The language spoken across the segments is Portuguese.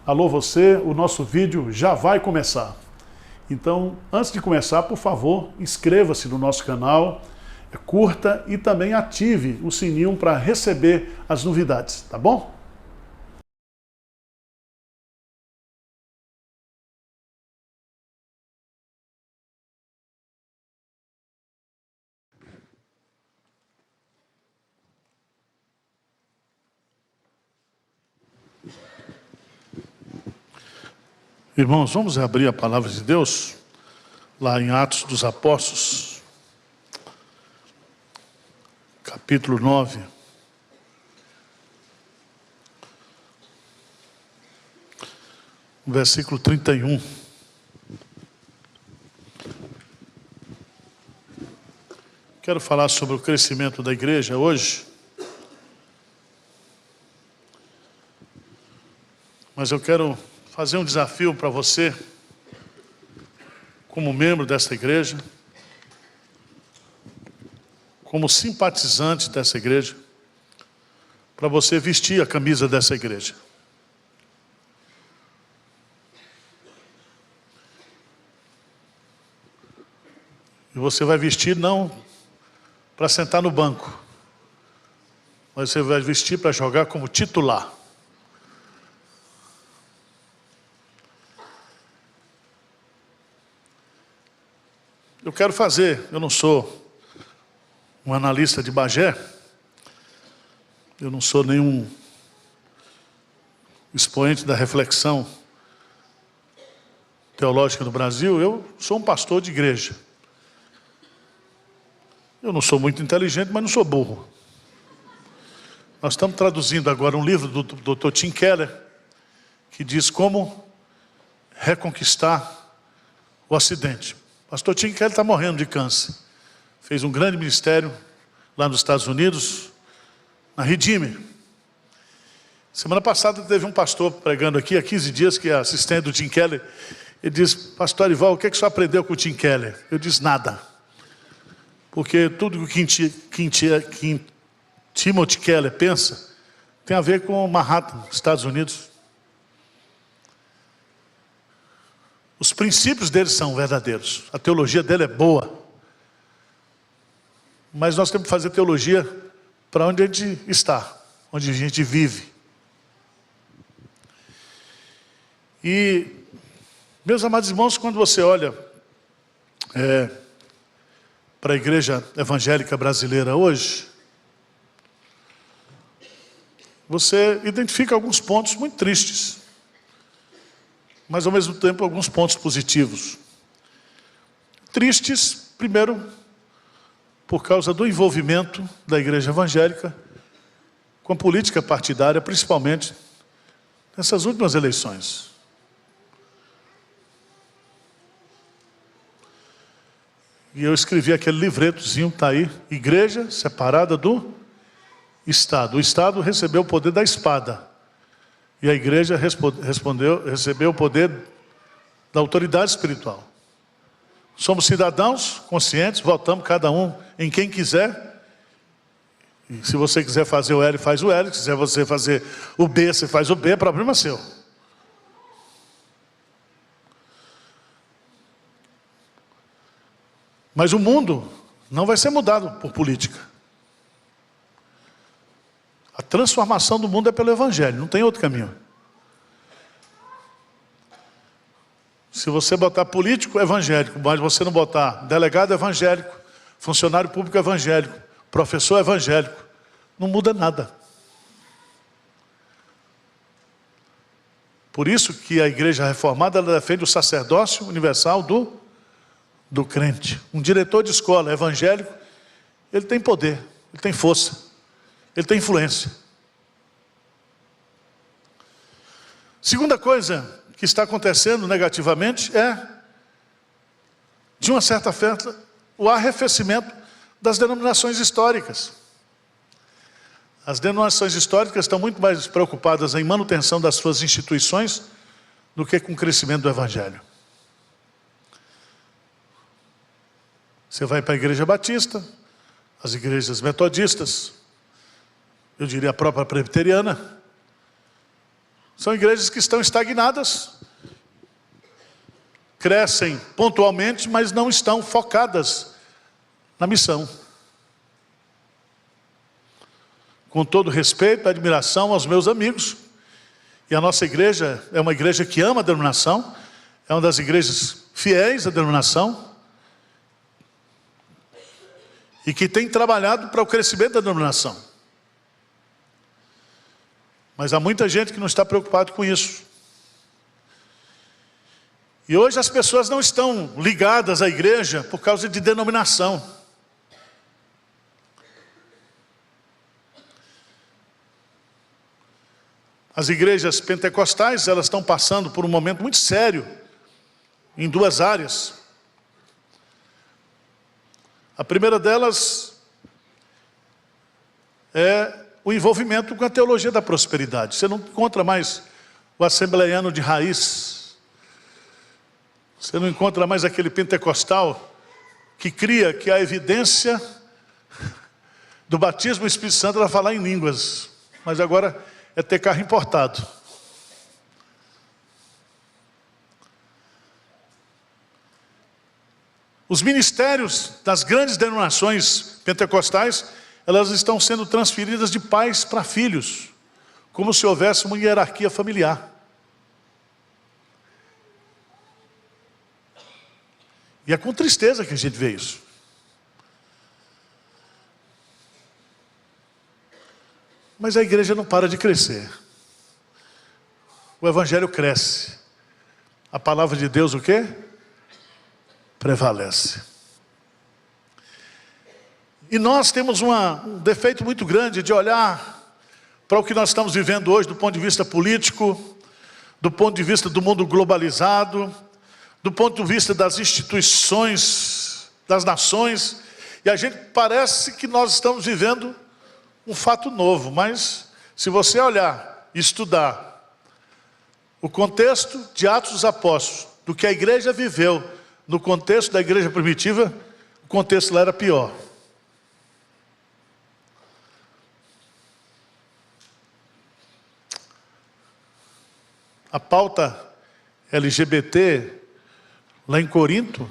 Alô você, o nosso vídeo já vai começar. Então, antes de começar, por favor, inscreva-se no nosso canal, curta e também ative o sininho para receber as novidades, tá bom? Irmãos, vamos abrir a palavra de Deus lá em Atos dos Apóstolos, capítulo 9. Versículo 31. Quero falar sobre o crescimento da igreja hoje. Mas eu quero fazer um desafio para você, como membro desta igreja, como simpatizante dessa igreja, para você vestir a camisa dessa igreja. E você vai vestir não para sentar no banco, mas você vai vestir para jogar como titular. Eu quero fazer, eu não sou um analista de Bagé, eu não sou nenhum expoente da reflexão teológica do Brasil, eu sou um pastor de igreja. Eu não sou muito inteligente, mas não sou burro. Nós estamos traduzindo agora um livro do Dr. Tim Keller, que diz como reconquistar o Ocidente. Pastor Tim Keller está morrendo de câncer. Fez um grande ministério lá nos Estados Unidos, na Redeemer. Semana passada teve um pastor pregando aqui, há 15 dias, que é assistente do Tim Keller. Ele disse: pastor Arival, o que é que o senhor aprendeu com o Tim Keller? Eu disse: nada. Porque tudo que Timothy Keller pensa tem a ver com Manhattan, Estados Unidos. Os princípios dele são verdadeiros. A teologia dele é boa. Mas nós temos que fazer teologia para onde a gente está, onde a gente vive. E, meus amados irmãos, quando você olha para a igreja evangélica brasileira hoje, você identifica alguns pontos muito tristes, mas ao mesmo tempo alguns pontos positivos. Tristes, primeiro, por causa do envolvimento da igreja evangélica com a política partidária, principalmente nessas últimas eleições. E eu escrevi aquele livretozinho, está aí: Igreja separada do Estado. O Estado recebeu o poder da espada. E a igreja recebeu o poder da autoridade espiritual. Somos cidadãos conscientes, votamos cada um em quem quiser. E se você quiser fazer o L, faz o L. Se quiser você fazer o B, você faz o B, problema é seu. Mas o mundo não vai ser mudado por política. A transformação do mundo é pelo Evangelho, não tem outro caminho. Se você botar político evangélico, mas você não botar delegado evangélico, funcionário público evangélico, professor evangélico, não muda nada. Por isso que a igreja reformada, ela defende o sacerdócio universal do crente. Um diretor de escola evangélico, ele tem poder, ele tem força. Ele tem influência. Segunda coisa que está acontecendo negativamente é, de uma certa forma, o arrefecimento das denominações históricas. As denominações históricas estão muito mais preocupadas em manutenção das suas instituições do que com o crescimento do Evangelho. Você vai para a igreja batista, as igrejas metodistas, eu diria a própria presbiteriana, São igrejas que estão estagnadas, crescem pontualmente, mas não estão focadas na missão. Com todo respeito e admiração aos meus amigos, e a nossa igreja é uma igreja que ama a denominação, é uma das igrejas fiéis à denominação, e que tem trabalhado para o crescimento da denominação. Mas há muita gente que não está preocupado com isso. E hoje as pessoas não estão ligadas à igreja por causa de denominação. As igrejas pentecostais, elas estão passando por um momento muito sério em duas áreas. A primeira delas é o envolvimento com a teologia da prosperidade. Você não encontra mais o assembleiano de raiz. Você não encontra mais aquele pentecostal que cria que a evidência do batismo do Espírito Santo era falar em línguas. Mas agora é ter carro importado. Os ministérios das grandes denominações pentecostais, elas estão sendo transferidas de pais para filhos, como se houvesse uma hierarquia familiar. E é com tristeza que a gente vê isso. Mas a igreja não para de crescer. O evangelho cresce. A palavra de Deus o quê? Prevalece. E nós temos um defeito muito grande de olhar para o que nós estamos vivendo hoje do ponto de vista político, do ponto de vista do mundo globalizado, do ponto de vista das instituições, das nações, e a gente parece que nós estamos vivendo um fato novo, mas se você olhar e estudar o contexto de Atos dos Apóstolos, do que a igreja viveu no contexto da igreja primitiva, o contexto lá era pior. A pauta LGBT lá em Corinto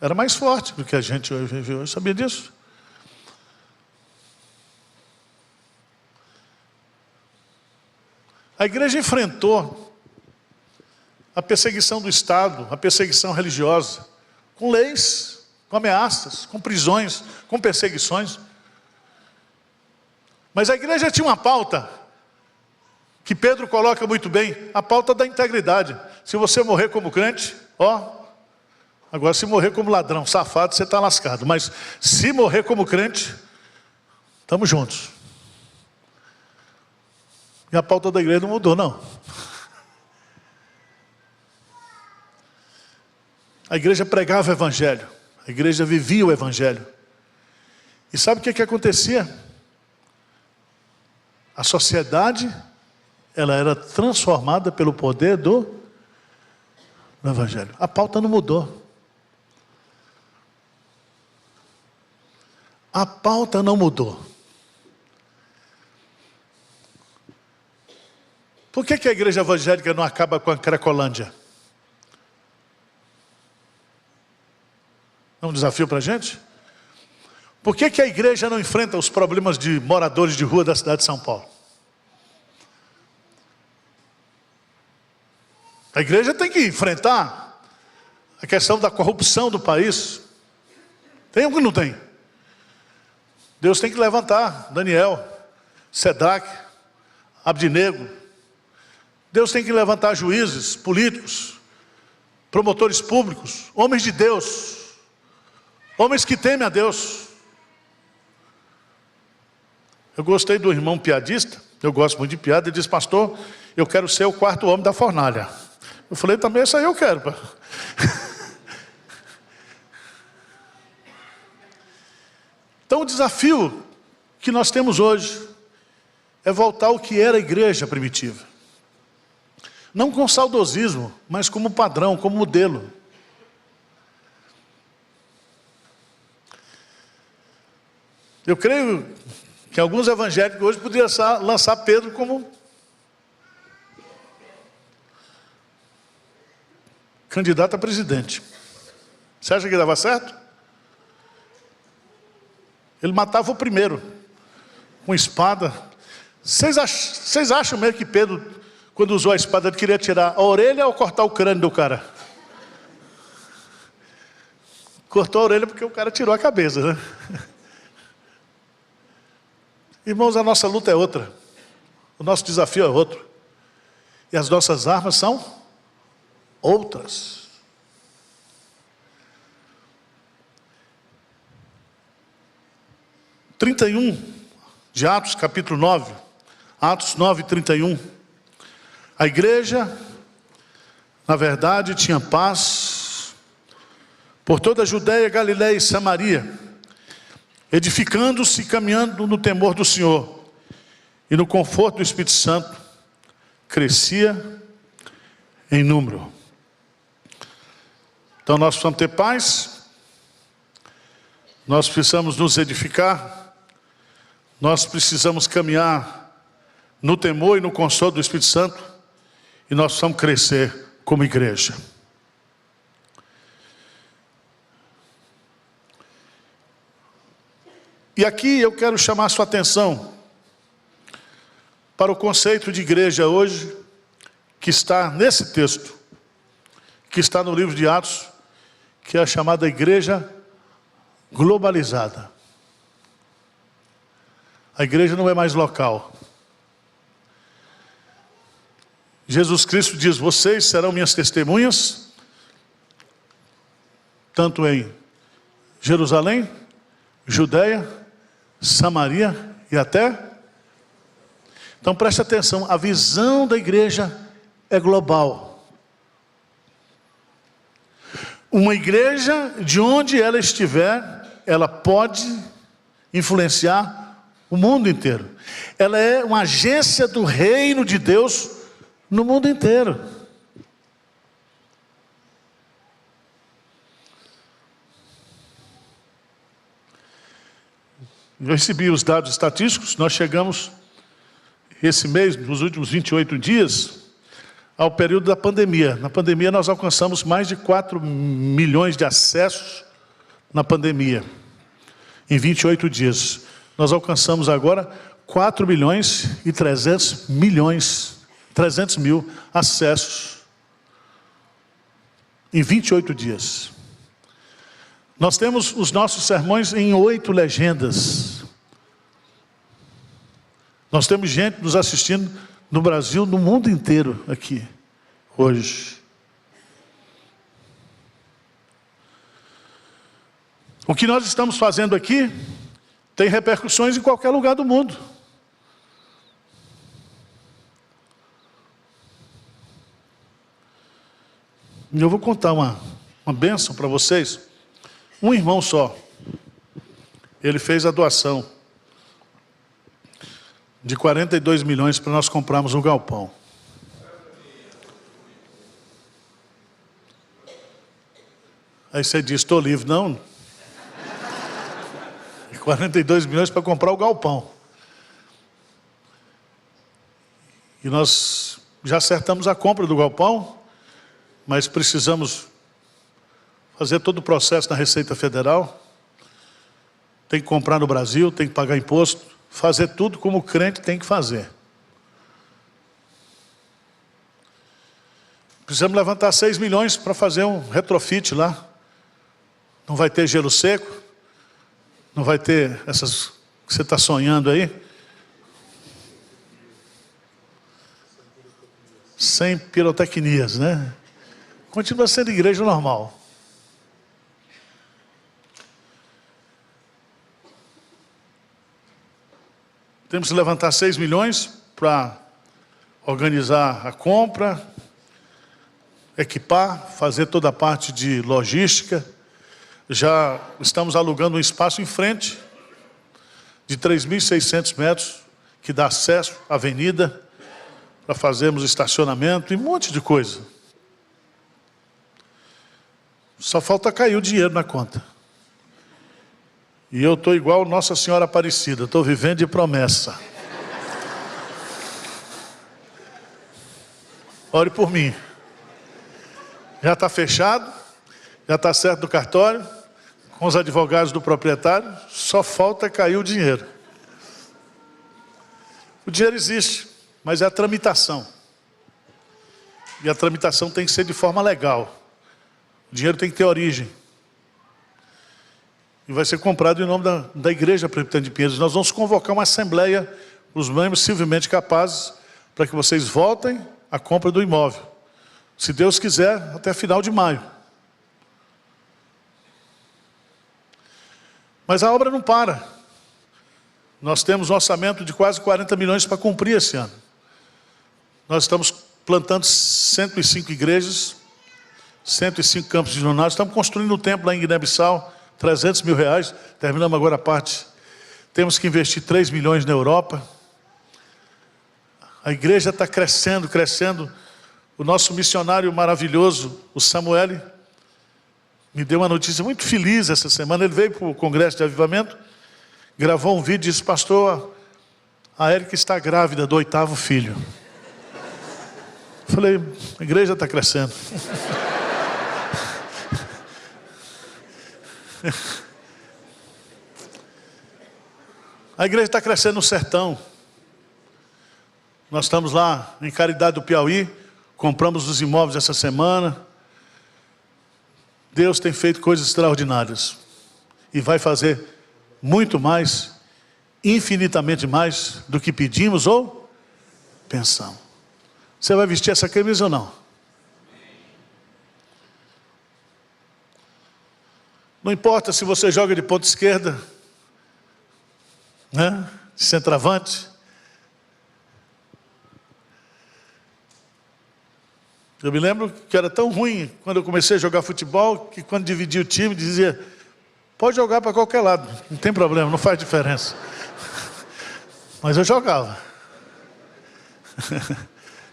era mais forte do que a gente hoje vive hoje. Sabia disso? A igreja enfrentou a perseguição do Estado, a perseguição religiosa, com leis, com ameaças, com prisões, com perseguições. Mas a igreja tinha uma pauta, que Pedro coloca muito bem, a pauta da integridade. Se você morrer como crente, agora se morrer como ladrão, safado, você está lascado. Mas se morrer como crente, estamos juntos. E a pauta da igreja não mudou, não. A igreja pregava o evangelho. A igreja vivia o evangelho. E sabe o que acontecia? A sociedade, ela era transformada pelo poder do evangelho. A pauta não mudou. A pauta não mudou. Por que a igreja evangélica não acaba com a Cracolândia? É um desafio para a gente? Por que a igreja não enfrenta os problemas de moradores de rua da cidade de São Paulo? A igreja tem que enfrentar a questão da corrupção do país. Tem ou não tem? Deus tem que levantar Daniel, Sedraque, Abdinego. Deus tem que levantar juízes, políticos, promotores públicos, homens de Deus, homens que temem a Deus. Eu gostei do irmão piadista, eu gosto muito de piada, ele disse: pastor, eu quero ser o quarto homem da fornalha. Eu falei: também isso aí eu quero. Então o desafio que nós temos hoje é voltar ao que era a igreja primitiva. Não com saudosismo, mas como padrão, como modelo. Eu creio que alguns evangélicos hoje poderiam lançar Pedro como candidato a presidente. Você acha que dava certo? Ele matava o primeiro, com espada. Vocês acham mesmo que Pedro, quando usou a espada, ele queria tirar a orelha ou cortar o crânio do cara? Cortou a orelha porque o cara tirou a cabeça, né? Irmãos, a nossa luta é outra. O nosso desafio é outro. E as nossas armas são outras. de Atos, capítulo 9. Atos 9, 31. A igreja, na verdade, tinha paz por toda a Judéia, Galiléia e Samaria, edificando-se e caminhando no temor do Senhor, e no conforto do Espírito Santo, crescia em número. Então nós precisamos ter paz, nós precisamos nos edificar, nós precisamos caminhar no temor e no consolo do Espírito Santo, e nós precisamos crescer como igreja. E aqui eu quero chamar a sua atenção para o conceito de igreja hoje, que está nesse texto, que está no livro de Atos, que é a chamada igreja globalizada. A igreja não é mais local. Jesus Cristo diz: vocês serão minhas testemunhas, tanto em Jerusalém, Judéia, Samaria e até... Então preste atenção, a visão da igreja é global. Uma igreja, de onde ela estiver, ela pode influenciar o mundo inteiro. Ela é uma agência do reino de Deus no mundo inteiro. Eu recebi os dados estatísticos. Nós chegamos esse mês, nos últimos 28 dias, ao período da pandemia. Na pandemia nós alcançamos mais de 4 milhões de acessos na pandemia. Em 28 dias. Nós alcançamos agora 4 milhões e 300 mil acessos em 28 dias. Nós temos os nossos sermões em 8 legendas. Nós temos gente nos assistindo no Brasil, no mundo inteiro aqui, hoje. O que nós estamos fazendo aqui tem repercussões em qualquer lugar do mundo. E eu vou contar uma bênção para vocês. Um irmão só, ele fez a doação de 42 milhões para nós comprarmos um galpão. Aí você diz: estou livre. Não. 42 milhões para comprar o galpão. E nós já acertamos a compra do galpão, mas precisamos fazer todo o processo na Receita Federal. Tem que comprar no Brasil, tem que pagar imposto, fazer tudo como o crente tem que fazer. Precisamos levantar 6 milhões para fazer um retrofit lá. Não vai ter gelo seco, não vai ter essas que você está sonhando aí. Sem pirotecnias, né? Continua sendo igreja normal. Temos que levantar 6 milhões para organizar a compra, equipar, fazer toda a parte de logística. Já estamos alugando um espaço em frente de 3.600 metros, que dá acesso à avenida, para fazermos estacionamento e um monte de coisa. Só falta cair o dinheiro na conta. E eu estou igual Nossa Senhora Aparecida, estou vivendo de promessa. Ore por mim. Já está fechado, já está certo do cartório, com os advogados do proprietário, só falta cair o dinheiro. O dinheiro existe, mas é a tramitação. E a tramitação tem que ser de forma legal. O dinheiro tem que ter origem. E vai ser comprado em nome da Igreja Presbiteriana de Pinheiros. Nós vamos convocar uma assembleia, os membros civilmente capazes, para que vocês votem a compra do imóvel. Se Deus quiser, até final de maio. Mas a obra não para. Nós temos um orçamento de quase 40 milhões para cumprir esse ano. Nós estamos plantando 105 igrejas, 105 campos de jornal. Estamos construindo um templo lá em Guiné-Bissau, 300 mil reais. Terminamos agora a parte. Temos que investir 3 milhões na Europa. A igreja está crescendo, crescendo. O nosso missionário maravilhoso, o Samuel, me deu uma notícia muito feliz essa semana. Ele veio para o Congresso de Avivamento, gravou um vídeo e disse: pastor, a Érica está grávida do 8º filho. Eu falei: a igreja está crescendo. A igreja está crescendo no sertão. Nós estamos lá em Caridade do Piauí, compramos os imóveis essa semana. Deus tem feito coisas extraordinárias. E vai fazer muito mais, infinitamente mais do que pedimos ou pensamos. Você vai vestir essa camisa ou não? Não importa se você joga de ponta esquerda, né? De centroavante. Eu me lembro que era tão ruim quando eu comecei a jogar futebol, que quando dividia o time, dizia: pode jogar para qualquer lado, não tem problema, não faz diferença. Mas eu jogava.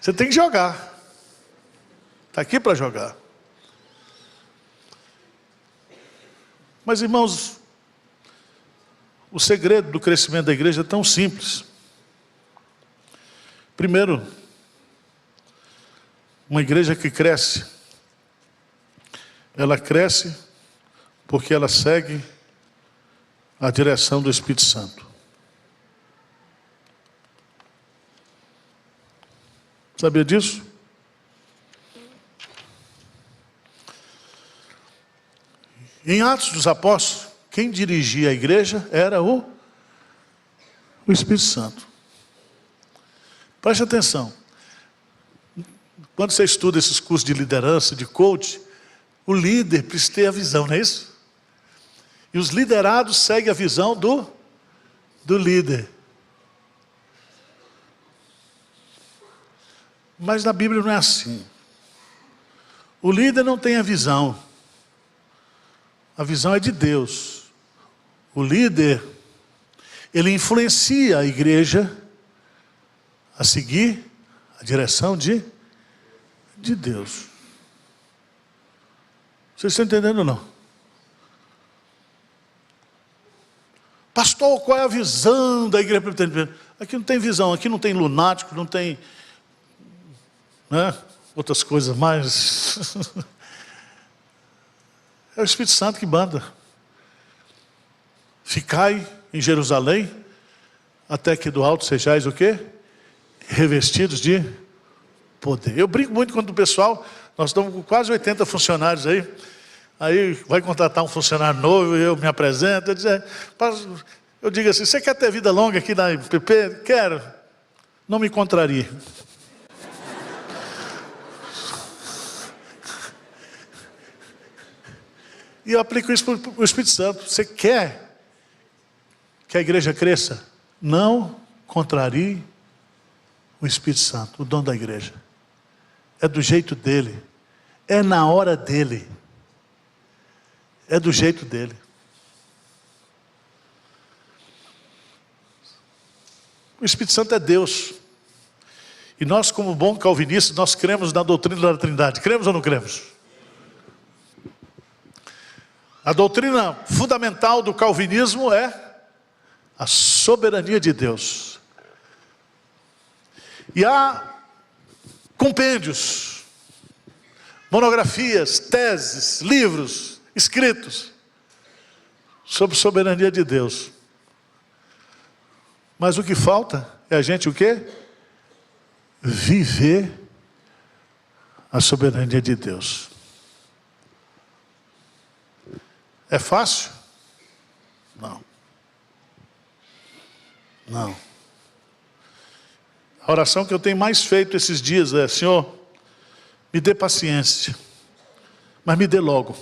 Você tem que jogar. Está aqui para jogar. Mas, irmãos, o segredo do crescimento da igreja é tão simples. Primeiro, uma igreja que cresce, ela cresce porque ela segue a direção do Espírito Santo. Sabia disso? Em Atos dos Apóstolos, quem dirigia a igreja era o Espírito Santo. Preste atenção. Quando você estuda esses cursos de liderança, de coach, o líder precisa ter a visão, não é isso? E os liderados seguem a visão do líder. Mas na Bíblia não é assim. O líder não tem a visão. A visão é de Deus. O líder, ele influencia a igreja a seguir a direção de Deus. Vocês estão entendendo ou não? Pastor, qual é a visão da igreja presbiteriana? Aqui não tem visão, aqui não tem lunático, não tem, né, outras coisas mais. É o Espírito Santo que manda. Ficai em Jerusalém, até que do alto sejais o quê? Revestidos de poder. Eu brinco muito quando o pessoal, nós estamos com quase 80 funcionários aí vai contratar um funcionário novo, eu me apresento, eu digo assim: você quer ter vida longa aqui na IPP? Quero. Não me contrarie. E eu aplico isso para o Espírito Santo. Você quer que a igreja cresça? Não contrarie o Espírito Santo, o dono da igreja. É do jeito dele. É na hora dele. É do jeito dele. O Espírito Santo é Deus. E nós, como bom calvinistas, nós cremos na doutrina da Trindade. Cremos ou não cremos? A doutrina fundamental do calvinismo é a soberania de Deus. E há compêndios, monografias, teses, livros escritos sobre soberania de Deus. Mas o que falta é a gente o quê? Viver a soberania de Deus. É fácil? Não. Não. A oração que eu tenho mais feito esses dias é: Senhor, me dê paciência, mas me dê logo.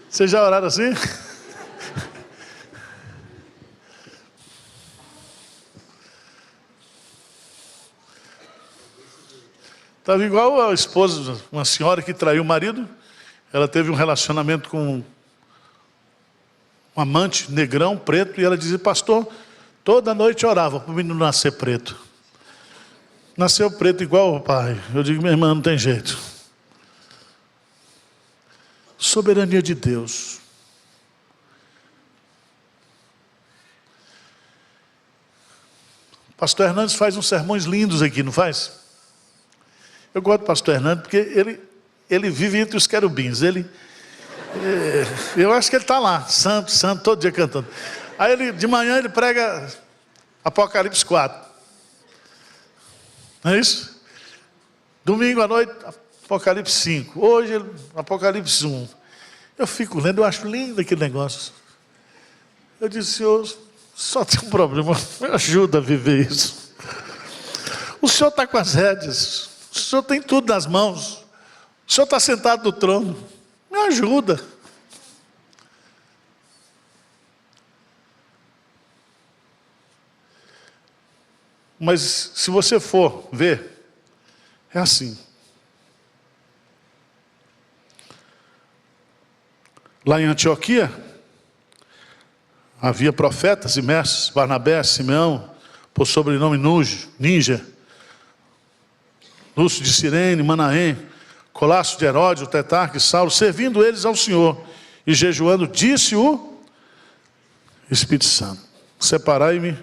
Vocês já oraram assim? Estava igual a esposa, uma senhora que traiu o marido. Ela teve um relacionamento com um amante negrão, preto, e ela dizia: pastor, toda noite orava para o menino nascer preto. Nasceu preto igual o pai. Eu digo: minha irmã, não tem jeito. Soberania de Deus. Pastor Hernandes faz uns sermões lindos aqui, não faz? Eu gosto do pastor Hernandes porque ele vive entre os querubins. Eu acho que ele está lá, santo, santo, todo dia cantando. Aí de manhã ele prega Apocalipse 4. Não é isso? Domingo à noite, Apocalipse 5. Hoje, Apocalipse 1. Eu fico lendo, eu acho lindo aquele negócio. Eu disse: Senhor, só tem um problema, me ajuda a viver isso. O Senhor está com as rédeas. O Senhor tem tudo nas mãos. O Senhor está sentado no trono. Me ajuda. Mas se você for ver, é assim. Lá em Antioquia, havia profetas e mestres: Barnabé, Simeão, por sobrenome Ninja, Lúcio de Cirene, Manaém, Colasso de Herodes, o tetrarca e Saulo, servindo eles ao Senhor e jejuando, disse o Espírito Santo: separai-me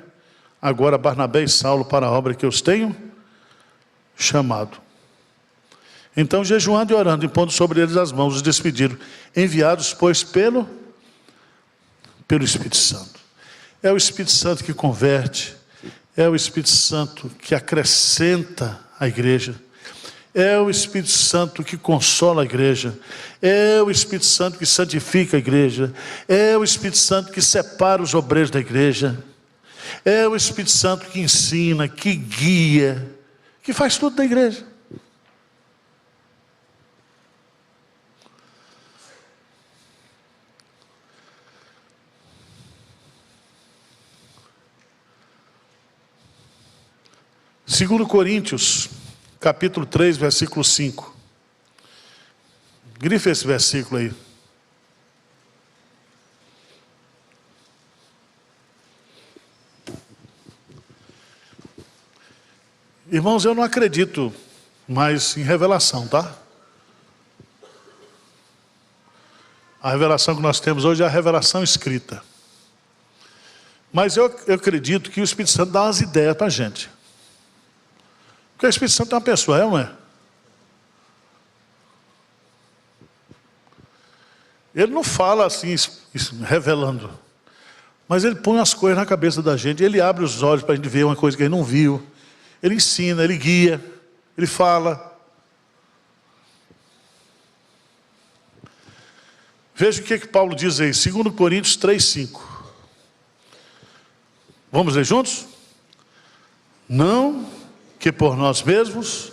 agora Barnabé e Saulo para a obra que eu os tenho chamado. Então, jejuando e orando, impondo sobre eles as mãos, os despediram, enviados, pois, pelo Espírito Santo. É o Espírito Santo que converte, é o Espírito Santo que acrescenta a igreja, é o Espírito Santo que consola a igreja, é o Espírito Santo que santifica a igreja, é o Espírito Santo que separa os obreiros da igreja, é o Espírito Santo que ensina, que guia, que faz tudo da igreja. Segundo Coríntios, capítulo 3, versículo 5. Grife esse versículo aí. Irmãos, eu não acredito mais em revelação, tá? A revelação que nós temos hoje é a revelação escrita. Mas eu acredito que o Espírito Santo dá umas ideias para a gente. Porque o Espírito Santo é uma pessoa, é ou não é? Ele não fala assim, revelando. Mas ele põe as coisas na cabeça da gente. Ele abre os olhos para a gente ver uma coisa que ele não viu. Ele ensina, ele guia, ele fala. Veja o que Paulo diz aí, 2 Coríntios 3, 5. Vamos ler juntos? Não que por nós mesmos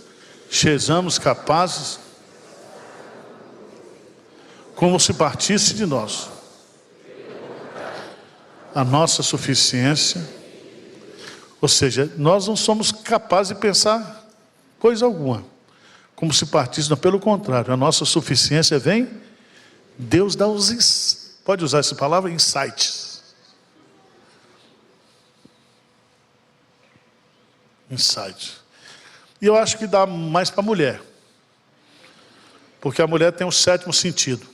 sejamos capazes, como se partisse de nós. A nossa suficiência, ou seja, nós não somos capazes de pensar coisa alguma, como se partisse, não, pelo contrário, a nossa suficiência vem, Deus dá os, pode usar essa palavra, insights. Insights. E eu acho que dá mais para a mulher, porque a mulher tem o sétimo sentido.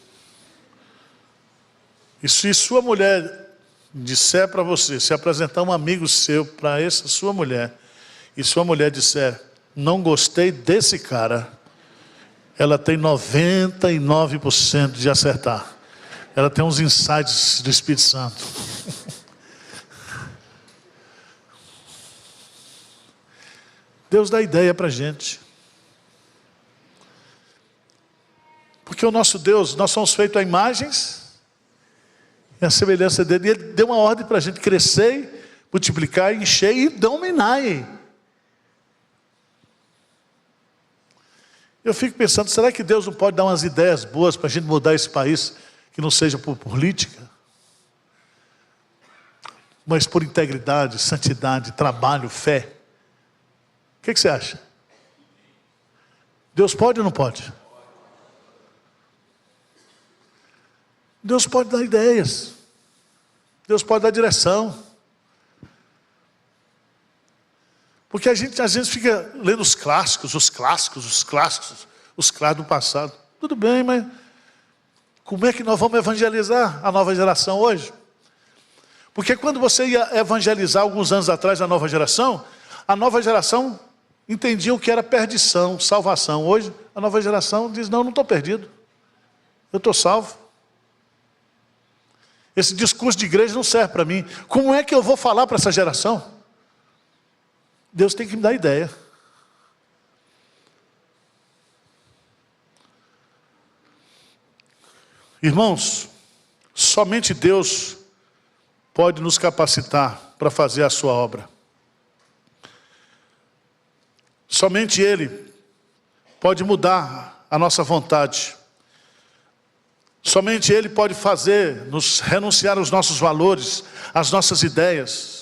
E se sua mulher disser para você, se apresentar um amigo seu para essa sua mulher, e sua mulher disser: não gostei desse cara, ela tem 99% de acertar. Ela tem uns insights do Espírito Santo. Deus dá ideia para a gente. Porque o nosso Deus, nós somos feitos a imagens e a semelhança dele. E Ele deu uma ordem para a gente crescer, multiplicar, encher e dominar. Eu fico pensando, será que Deus não pode dar umas ideias boas para a gente mudar esse país, que não seja por política, mas por integridade, santidade, trabalho, fé? O que você acha? Deus pode ou não pode? Deus pode dar ideias. Deus pode dar direção. Porque a gente às vezes fica lendo os clássicos do passado. Tudo bem, mas como é que nós vamos evangelizar a nova geração hoje? Porque quando você ia evangelizar alguns anos atrás a nova geração entendia o que era perdição, salvação. Hoje a nova geração diz, não estou perdido, eu estou salvo. Esse discurso de igreja não serve para mim. Como é que eu vou falar para essa geração? Deus tem que me dar ideia. Irmãos, somente Deus pode nos capacitar para fazer a sua obra. Somente Ele pode mudar a nossa vontade. Somente Ele pode nos renunciar aos nossos valores, às nossas ideias.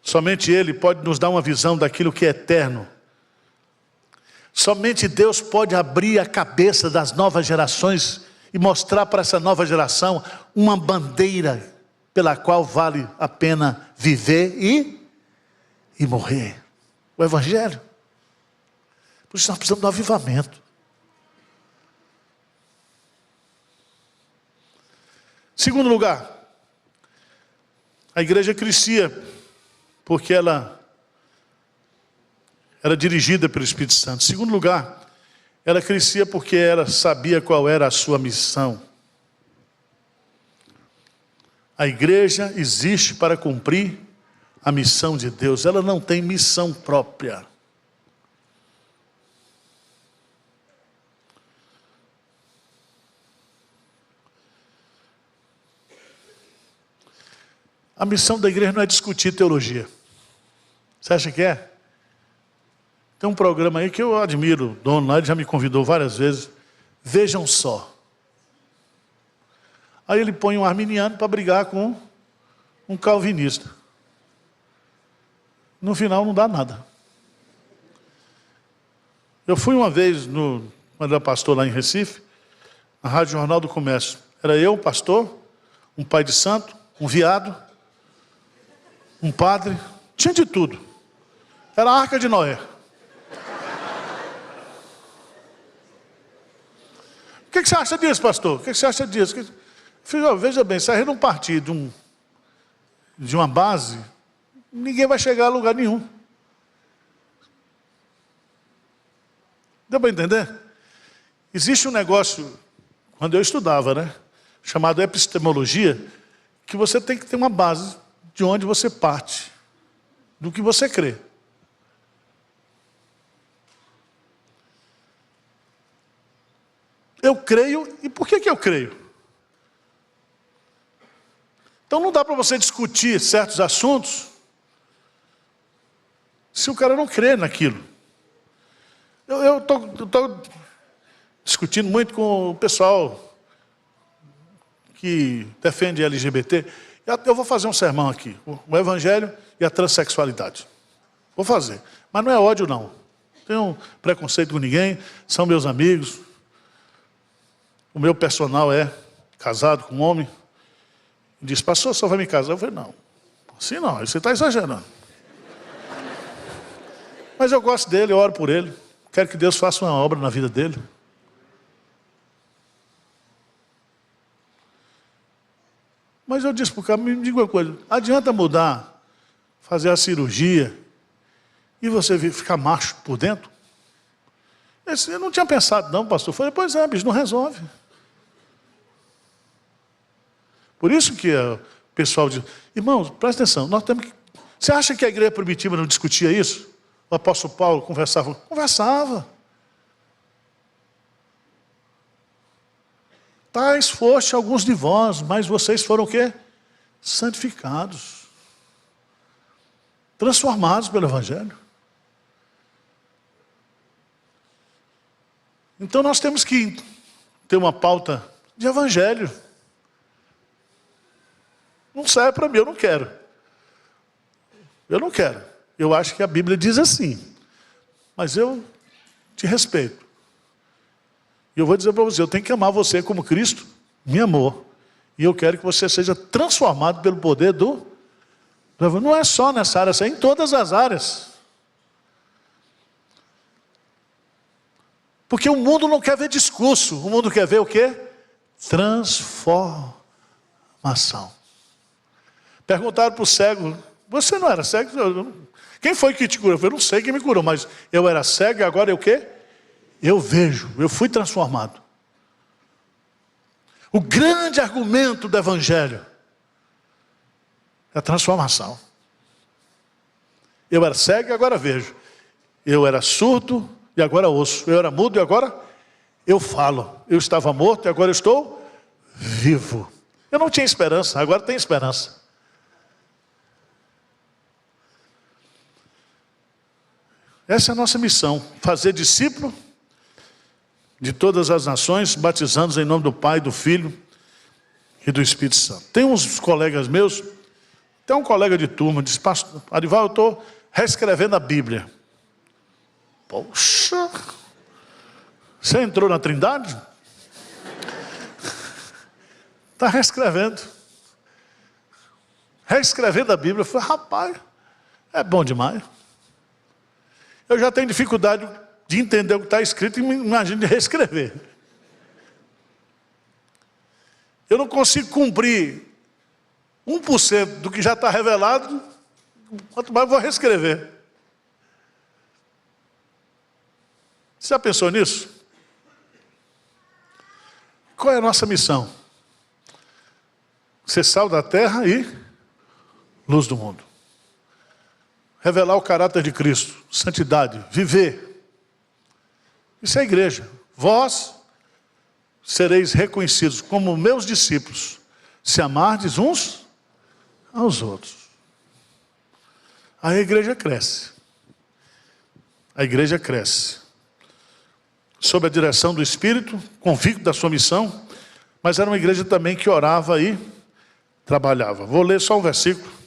Somente Ele pode nos dar uma visão daquilo que é eterno. Somente Deus pode abrir a cabeça das novas gerações e mostrar para essa nova geração uma bandeira pela qual vale a pena viver e morrer. O Evangelho. Por isso nós precisamos de um avivamento. Segundo lugar, a igreja crescia porque ela era dirigida pelo Espírito Santo. Segundo lugar, ela crescia porque ela sabia qual era a sua missão. A igreja existe para cumprir a missão de Deus. Ela não tem missão própria. A missão da igreja não é discutir teologia. Você acha que é? Tem um programa aí que eu admiro, o dono lá, ele já me convidou várias vezes. Vejam só. Aí ele põe um arminiano para brigar com um calvinista. No final não dá nada. Eu fui uma vez, quando era pastor lá em Recife, na Rádio Jornal do Comércio. Era eu, um pastor, um pai de santo, um viado, um padre, tinha de tudo. Era a Arca de Noé. O que você acha disso, pastor? O que você acha disso? Filho, veja bem, sair num partido de uma base, ninguém vai chegar a lugar nenhum. Deu para entender? Existe um negócio, quando eu estudava, chamado epistemologia, que você tem que ter uma base de onde você parte, do que você crê. Eu creio, e por que eu creio? Então não dá para você discutir certos assuntos se o cara não crê naquilo. Eu estou discutindo muito com o pessoal que defende LGBT. Eu vou fazer um sermão aqui, o Evangelho e a transexualidade. Vou fazer, mas não é ódio não. Não tenho preconceito com ninguém, são meus amigos. O meu personal é casado com um homem. E diz, pastor, só vai me casar? Eu falei, não, assim não, você está exagerando. Mas eu gosto dele, eu oro por ele. Quero que Deus faça uma obra na vida dele. Mas eu disse para o cara, me diga uma coisa, adianta mudar, fazer a cirurgia e você ficar macho por dentro? Eu não tinha pensado não, pastor. Eu falei, pois é, bicho, não resolve. Por isso que o pessoal diz, irmãos, presta atenção, nós temos que... Você acha que a igreja primitiva não discutia isso? O apóstolo Paulo conversava? Conversava. Tais foste alguns de vós, mas vocês foram o quê? Santificados. Transformados pelo Evangelho. Então nós temos que ter uma pauta de Evangelho. Não serve para mim, eu não quero. Eu não quero. Eu acho que a Bíblia diz assim. Mas eu te respeito. E eu vou dizer para você, eu tenho que amar você como Cristo me amou. E eu quero que você seja transformado pelo poder do... Não é só nessa área, é em todas as áreas. Porque o mundo não quer ver discurso. O mundo quer ver o quê? Transformação. Perguntaram para o cego, você não era cego? Quem foi que te curou? Eu não sei quem me curou, mas eu era cego e agora eu o quê? Eu vejo, eu fui transformado. O grande argumento do Evangelho é a transformação. Eu era cego e agora vejo. Eu era surdo e agora ouço. Eu era mudo e agora eu falo. Eu estava morto e agora eu estou vivo. Eu não tinha esperança, agora tenho esperança. Essa é a nossa missão, fazer discípulo de todas as nações, batizando-os em nome do Pai, do Filho e do Espírito Santo. Tem uns colegas meus, tem um colega de turma, diz, pastor Arival, eu estou reescrevendo a Bíblia. Poxa, você entrou na Trindade? Está reescrevendo. Reescrevendo a Bíblia. Eu falei, rapaz, é bom demais. Eu já tenho dificuldade de entender o que está escrito e me imagino de reescrever. Eu não consigo cumprir 1% do que já está revelado, quanto mais vou reescrever. Você já pensou nisso? Qual é a nossa missão? Ser sal da terra e luz do mundo. Revelar o caráter de Cristo, santidade, viver. Isso é a igreja. Vós sereis reconhecidos como meus discípulos, se amardes uns aos outros. A igreja cresce. A igreja cresce. Sob a direção do Espírito, convicto da sua missão, mas era uma igreja também que orava e trabalhava. Vou ler só um versículo.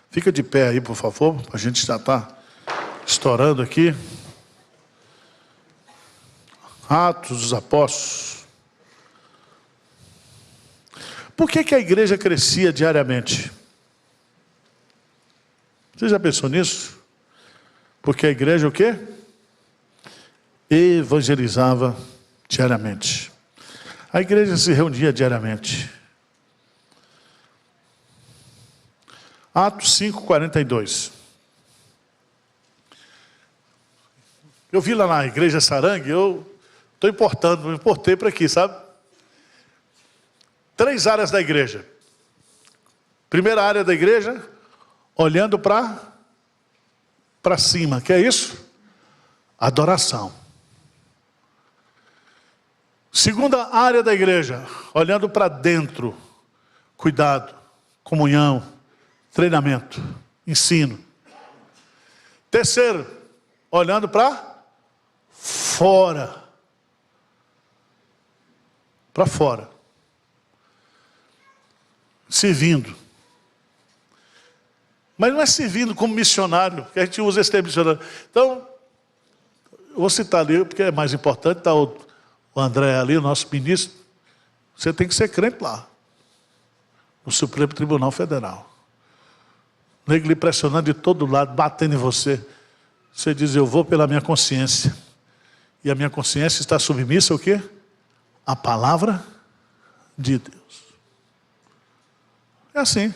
Fica de pé aí, por favor, a gente já está estourando aqui. Atos dos Apóstolos. Por que a igreja crescia diariamente? Você já pensou nisso? Porque a igreja o quê? Evangelizava diariamente. A igreja se reunia diariamente. Atos 5:42. Eu vi lá na igreja Sarangue, eu estou importando, me importei para aqui, sabe? 3 áreas da igreja. Primeira área da igreja, olhando para cima, que é isso? Adoração. Segunda área da igreja, olhando para dentro, cuidado, comunhão, treinamento, ensino. Terceiro, olhando para fora. Para fora. Servindo. Mas não é servindo como missionário, que a gente usa esse termo missionário. Então, eu vou citar ali, porque é mais importante, está o André ali, o nosso ministro. Você tem que ser crente lá, no Supremo Tribunal Federal. O nego lhe pressionando de todo lado, batendo em você. Você diz, eu vou pela minha consciência. E a minha consciência está submissa ao quê? A palavra de Deus. É assim.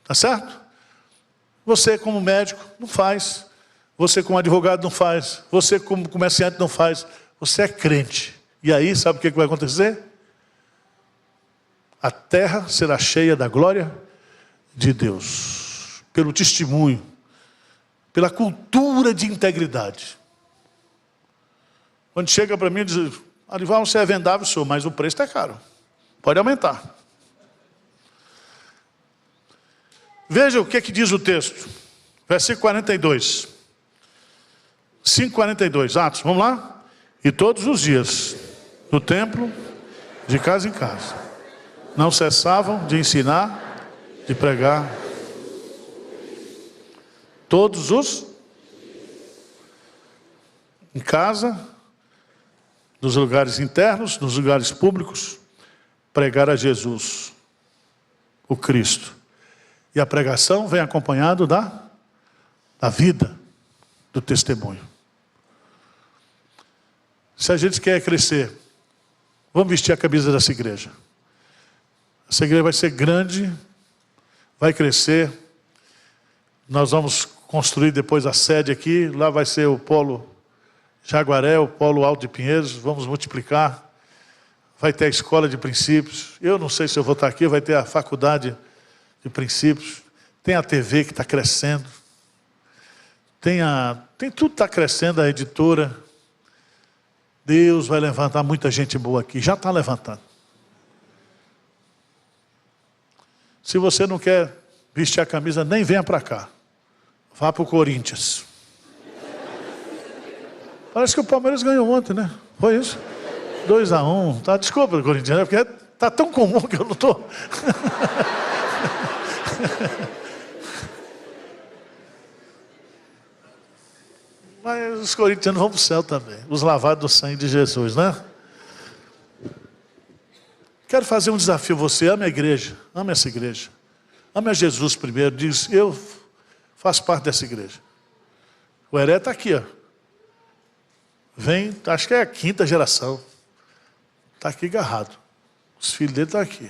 Tá certo? Você como médico não faz. Você como advogado não faz. Você como comerciante não faz. Você é crente. E aí, sabe o que vai acontecer? A terra será cheia da glória de Deus. Pelo testemunho. Pela cultura de integridade. Quando chega para mim e diz, Arival, você é vendável, senhor, mas o preço é caro. Pode aumentar. Veja o que diz o texto. Versículo 42. 5:42, Atos, vamos lá? E todos os dias, no templo, de casa em casa, não cessavam de ensinar, de pregar. Todos os... Em casa, nos lugares internos, nos lugares públicos, pregar a Jesus, o Cristo. E a pregação vem acompanhado da vida, do testemunho. Se a gente quer crescer, vamos vestir a camisa dessa igreja. Essa igreja vai ser grande, vai crescer. Nós vamos construir depois a sede aqui. Lá vai ser o Polo Jaguaré, o Polo Alto de Pinheiros. Vamos multiplicar. Vai ter a escola de princípios. Eu não sei se eu vou estar aqui, vai ter a faculdade de princípios. Tem a TV que está crescendo. Tem tudo está crescendo, a editora. Deus vai levantar muita gente boa aqui. Já está levantando. Se você não quer vestir a camisa, nem venha para cá. Vá para o Corinthians. Parece que o Palmeiras ganhou ontem, né? Foi isso? 2-1. Tá? Desculpa, Corinthians, né? Porque está tão comum que eu não estou... Mas os corintianos vão para o céu também. Os lavados do sangue de Jesus, né? Quero fazer um desafio a você. Ame a igreja. Ame essa igreja. Ame a Jesus primeiro. Diz, eu faço parte dessa igreja. O Heré está aqui, ó. Vem, acho que é a 5ª geração. Está aqui agarrado. Os filhos dele estão aqui.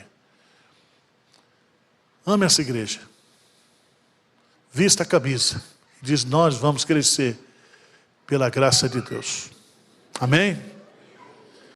Ame essa igreja. Vista a camisa. Diz, nós vamos crescer pela graça de Deus. Amém?